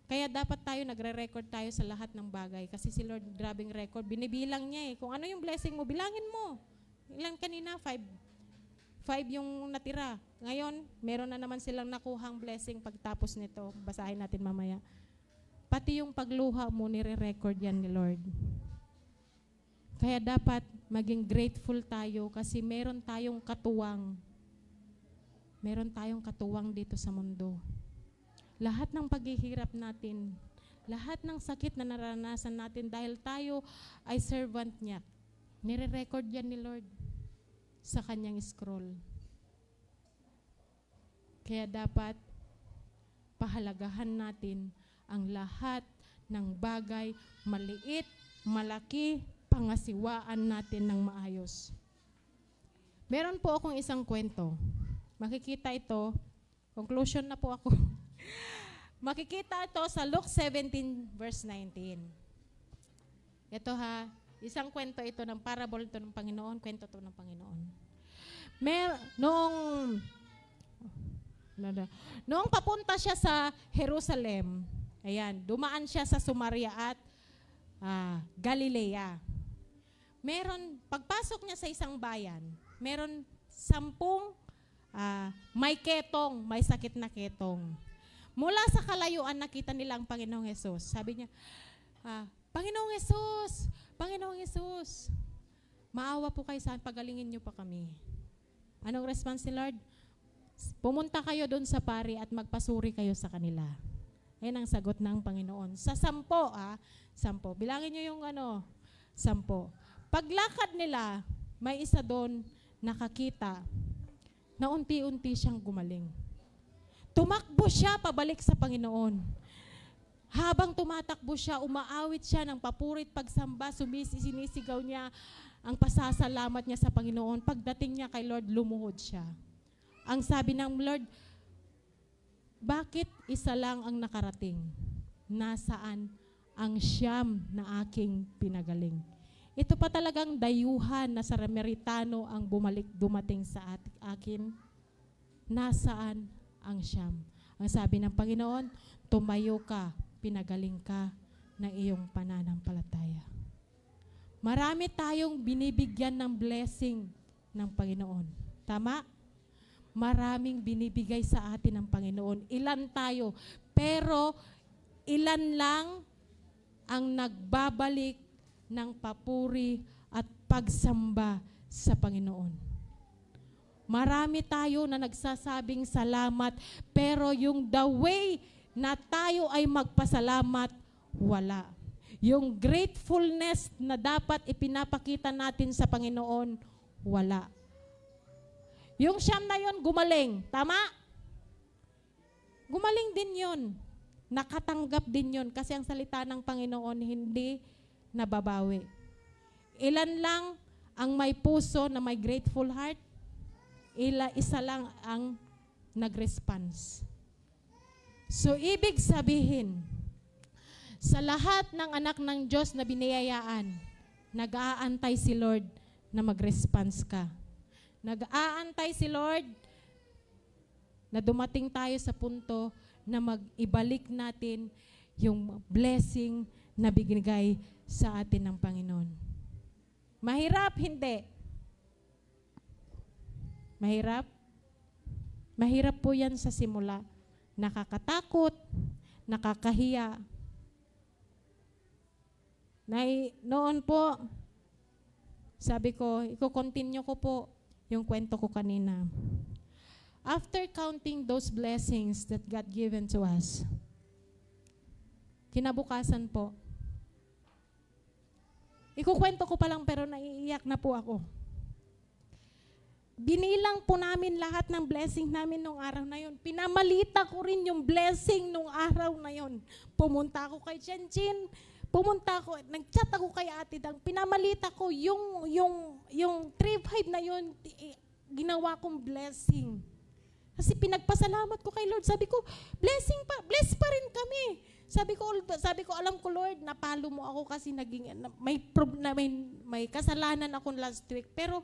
Kaya dapat tayo nagre-record tayo sa lahat ng bagay. Kasi si Lord, grabing record. Binibilang niya eh. Kung ano yung blessing mo, bilangin mo. Ilan kanina? 5 yung natira. Ngayon, meron na naman silang nakuhang blessing pagtapos nito. Basahin natin mamaya. Pati yung pagluha mo, nire-record yan ni Lord. Kaya dapat maging grateful tayo kasi meron tayong katuwang. Meron tayong katuwang dito sa mundo. Lahat ng paghihirap natin, lahat ng sakit na naranasan natin dahil tayo ay servant niya, nire-record yan ni Lord sa kanyang scroll. Kaya dapat pahalagahan natin ang lahat ng bagay, maliit, malaki, pangasiwaan natin ng maayos. Meron po akong isang kwento. Makikita ito, conclusion na po ako. Makikita ito sa Luke 17 verse 19. Ito ha, isang kwento ito ng parable ito ng Panginoon, kwento ito ng Panginoon. Noong papunta siya sa Jerusalem, ayan, dumaan siya sa Samaria at Galilea. Pagpasok niya sa isang bayan, meron 10 may ketong, may sakit na ketong. Mula sa kalayuan, nakita nila ang Panginoong Hesus. Sabi niya, Panginoong Hesus, Panginoong Hesus, maawa po kayo saan, pagalingin niyo pa kami. Anong response ni Lord? Pumunta kayo doon sa pari at magpasuri kayo sa kanila. Yan ang sagot ng Panginoon. Sa 10, 10. Bilangin niyo yung 10. Paglakad nila, may isa doon nakakita na unti-unti siyang gumaling. Tumakbo siya pabalik sa Panginoon. Habang tumatakbo siya, umaawit siya ng papurit pagsamba, sinisigaw niya ang pasasalamat niya sa Panginoon. Pagdating niya kay Lord, lumuhod siya. Ang sabi ng Lord, bakit isa lang ang nakarating? Nasaan ang 9 na aking pinagaling? Ito pa talagang dayuhan na Samaritano ang dumating sa akin. Nasaan ang 9? Ang sabi ng Panginoon, tumayo ka, pinagaling ka ng iyong pananampalataya. Marami tayong binibigyan ng blessing ng Panginoon. Tama? Maraming binibigay sa atin ng Panginoon. Ilan tayo? Pero ilan lang ang nagbabalik ng papuri at pagsamba sa Panginoon. Marami tayo na nagsasabing salamat, pero yung the way na tayo ay magpasalamat, wala. Yung gratefulness na dapat ipinapakita natin sa Panginoon, wala. Yung 9 na yun, gumaling. Tama? Gumaling din yun. Nakatanggap din yun kasi ang salita ng Panginoon hindi nababawi. Ilan lang ang may puso na may grateful heart? Isa lang ang nag-response. So, ibig sabihin, sa lahat ng anak ng Diyos na biniyayaan, nag-aantay si Lord na mag-response ka. Nag-aantay si Lord na dumating tayo sa punto na mag-ibalik natin yung blessing na binigay sa atin ng Panginoon. Mahirap? Hindi. Mahirap? Mahirap po yan sa simula. Nakakatakot, nakakahiya. Noon po, sabi ko, i-continue ko po yung kwento ko kanina. After counting those blessings that God given to us, kinabukasan po, ikukwento ko pa lang pero naiiyak na po ako. Binilang po namin lahat ng blessing namin nung araw na yon. Pinamalita ko rin yung blessing nung araw na yon. Pumunta ako kay Chenchin, nag-chat ako kay Ate Dang, pinamalita ko yung 3-5 na yon, ginawa kong blessing. Kasi pinagpasalamat ko kay Lord. Sabi ko, bless pa rin kami. Sabi ko, alam ko Lord, napalo mo ako kasi may kasalanan ako last week. Pero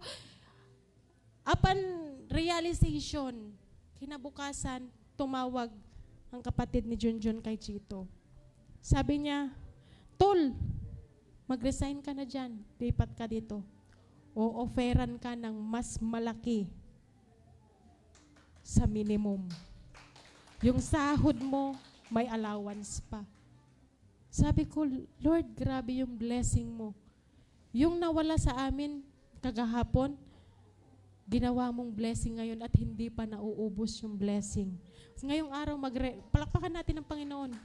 upon realization, kinabukasan, tumawag ang kapatid ni Junjun kay Chito. Sabi niya, Tol, mag-resign ka na dyan, lipat ka dito. O offeran ka ng mas malaki sa minimum. Yung sahod mo, may allowance pa. Sabi ko, Lord, grabe yung blessing mo. Yung nawala sa amin kagahapon, ginawa mong blessing ngayon at hindi pa nauubos yung blessing. Ngayong araw, palakpakan natin ang Panginoon.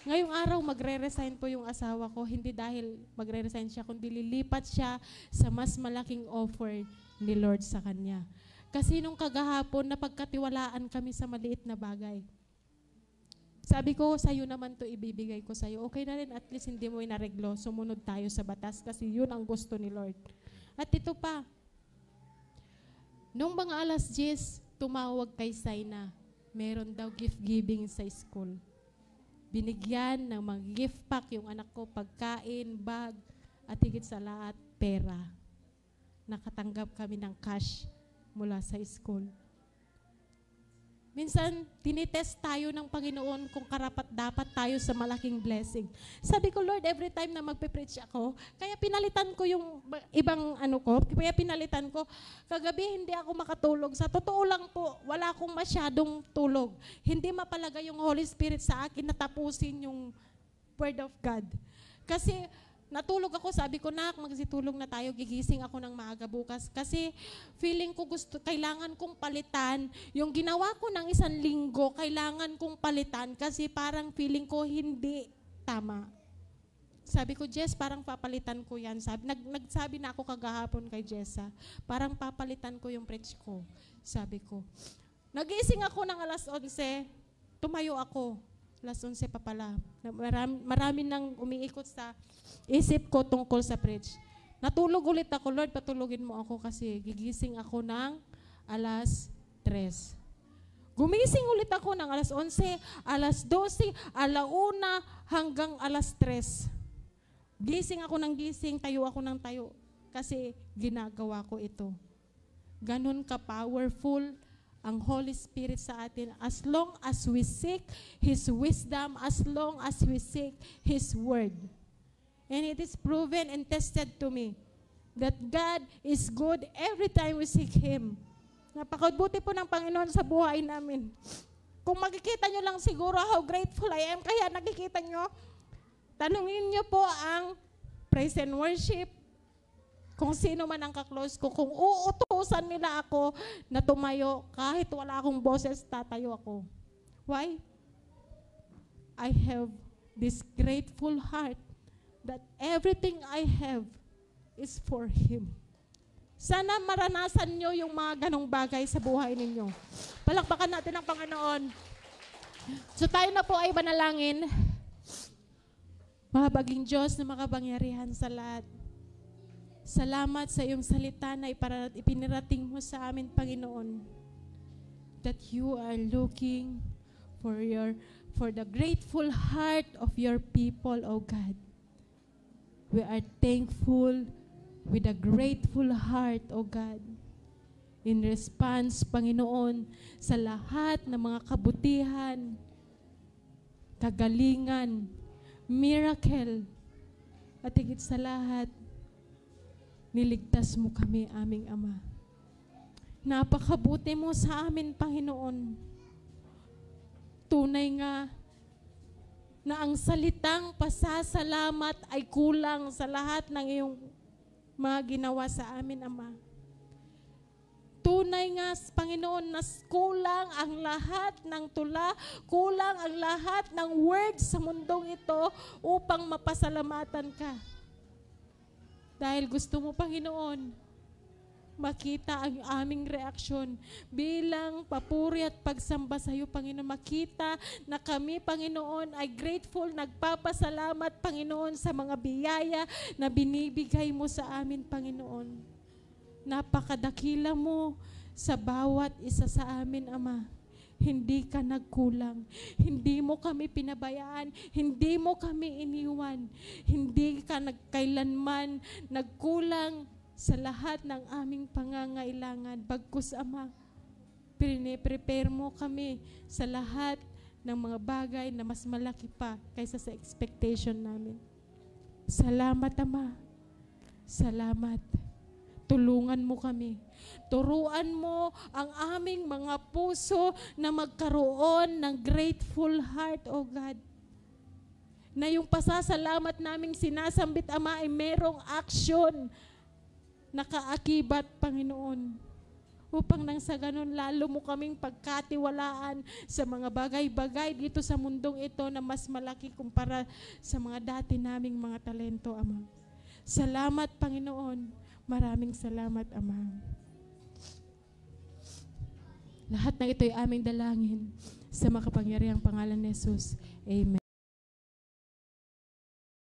Ngayong araw, magre-resign po yung asawa ko, hindi dahil magre-resign siya, kundi lilipat siya sa mas malaking offer ni Lord sa kanya. Kasi nung kagahapon, napagkatiwalaan kami sa maliit na bagay. Sabi ko, sa'yo naman to ibibigay ko sa'yo. Okay na rin, at least hindi mo inareglo, sumunod tayo sa batas kasi yun ang gusto ni Lord. At ito pa, nung mga 10:00, tumawag kay Saina, meron daw gift giving sa school. Binigyan ng mga gift pack yung anak ko, pagkain, bag, at higit sa lahat, pera. Nakatanggap kami ng cash mula sa school. Minsan, tinitest tayo ng Panginoon kung karapat-dapat tayo sa malaking blessing. Sabi ko, Lord, every time na magpe-preach ako, kaya pinalitan ko yung ibang kagabi hindi ako makatulog. Sa totoo lang po, wala akong masyadong tulog. Hindi mapalagay yung Holy Spirit sa akin na tapusin yung Word of God. Kasi, natulog ako, sabi ko, nak, magsitulog na tayo, gigising ako ng maaga bukas. Kasi feeling ko kailangan kong palitan. Yung ginawa ko ng 1 linggo, kailangan kong palitan kasi parang feeling ko hindi tama. Sabi ko, Jess, parang papalitan ko yan. Nagsabi na ako kagahapon kay Jessa, parang papalitan ko yung preach ko. Sabi ko. Nagising ako ng 11:00, tumayo ako. 11:00 pa pala. Marami nang umiikot sa isip ko tungkol sa preach. Natulog ulit ako, Lord, patulogin mo ako kasi gigising ako ng 3:00. Gumising ulit ako ng 11:00, 12:00, 1:00 hanggang 3:00. Gising ako ng gising, tayo ako ng tayo kasi ginagawa ko ito. Ganun ka-powerful ang Holy Spirit sa atin as long as we seek His wisdom, as long as we seek His Word. And it is proven and tested to me that God is good every time we seek Him. Napakabuti po ng Panginoon sa buhay namin. Kung makikita nyo lang siguro how grateful I am, kaya nakikita nyo, tanungin nyo po ang praise and worship, kung sino man ang kaklose ko, kung uutusan nila ako na tumayo, kahit wala akong boses, tatayo ako. Why? I have this grateful heart that everything I have is for Him. Sana maranasan nyo yung mga ganong bagay sa buhay ninyo. Palakpakan natin ang Panginoon. So tayo na po ay manalangin. Mahabaging Diyos na makapangyarihan sa lahat. Salamat sa iyong salita na ipinirating mo sa amin, Panginoon. That you are looking for the grateful heart of your people, O God. We are thankful with a grateful heart, O God. In response, Panginoon, sa lahat ng mga kabutihan, kagalingan, miracle, at higit sa lahat, niligtas mo kami, aming Ama. Napakabuti mo sa amin, Panginoon. Tunay nga na ang salitang pasasalamat ay kulang sa lahat ng iyong mga ginawa sa amin, Ama. Tunay nga, Panginoon, na kulang ang lahat ng tula, kulang ang lahat ng words sa mundong ito upang mapasalamatan ka. Dahil gusto mo, Panginoon, makita ang aming reaksyon bilang papuri at pagsamba sa iyo, Panginoon. Makita na kami, Panginoon, ay grateful, nagpapasalamat, Panginoon, sa mga biyaya na binibigay mo sa amin, Panginoon. Napakadakila mo sa bawat isa sa amin, Ama. Hindi ka nagkulang. Hindi mo kami pinabayaan. Hindi mo kami iniwan. Hindi ka kailanman nagkulang sa lahat ng aming pangangailangan. Bagkus, Ama, prepare mo kami sa lahat ng mga bagay na mas malaki pa kaysa sa expectation namin. Salamat, Ama. Salamat. Tulungan mo kami. Turuan mo ang aming mga puso na magkaroon ng grateful heart, O God. Na yung pasasalamat naming sinasambit, Ama, ay merong action nakaakibat, Panginoon, upang nang sa ganun lalo mo kaming pagkatiwalaan sa mga bagay-bagay dito sa mundong ito na mas malaki kumpara sa mga dati naming mga talento, Ama. Salamat, Panginoon. Maraming salamat, Ama. Lahat na ito ay aming dalangin sa makapangyarihang pangalan ni Jesus. Amen.